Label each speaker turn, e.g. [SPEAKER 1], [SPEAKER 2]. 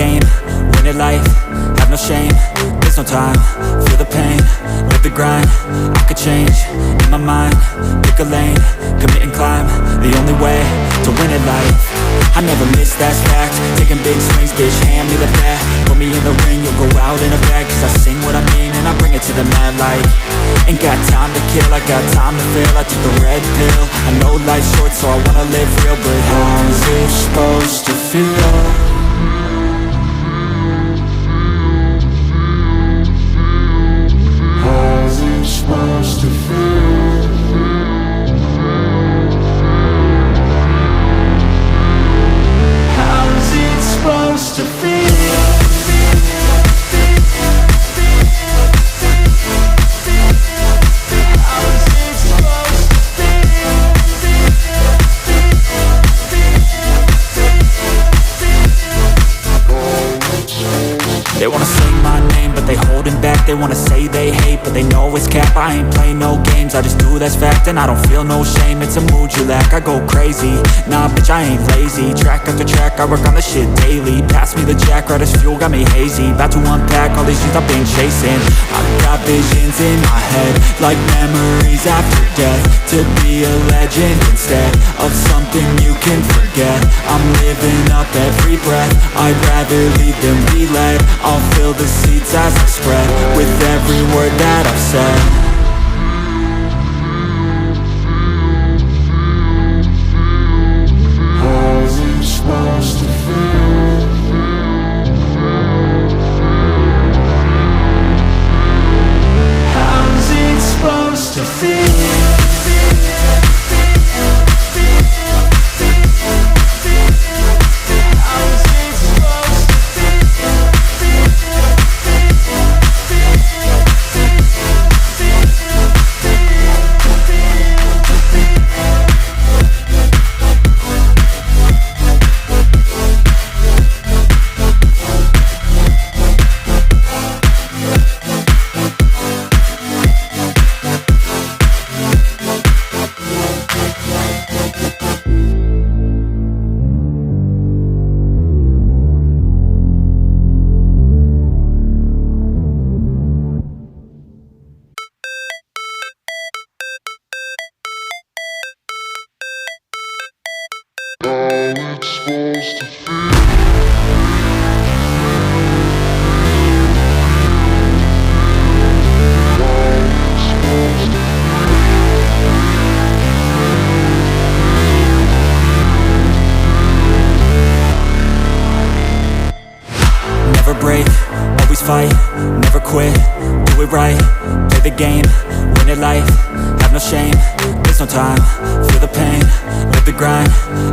[SPEAKER 1] game, win it life, have no shame, there's no time, feel the pain, live the grind, I could change, in my mind, pick a lane, commit and climb, the only way to win it life. I never miss, that's fact, taking big swings, bitch, hand me the bat, put me in the ring, you'll go out in a bag, cause I sing what I mean and I bring it to the mad light. Ain't got time to kill, I got time to feel, I took the red pill, I know life's short so I wanna live real, but how's it supposed to feel? Supposed to feel. How's it supposed to feel? They wanna sing my name, but they holding back. They wanna say they hate, but they know it's cap. I ain't play no games, I just do that's fact. And I don't feel no shame, it's a mood you lack. I go crazy, nah bitch I ain't lazy. Track after track, I work on this shit daily. Pass me the jack, right as fuel, got me hazy. About to unpack all these things I've been chasing. I've got visions in my head, like memories after death. To be a legend instead of something you can forget. I'm living up every breath, I'd rather lead than be led. I'll fill the seats as I spread, with every word that I've said. How's it supposed to feel? How's it supposed to feel? Never break, always fight, never quit, do it right, play the game, win it life, have no shame, there's no time, feel the pain, live the grind.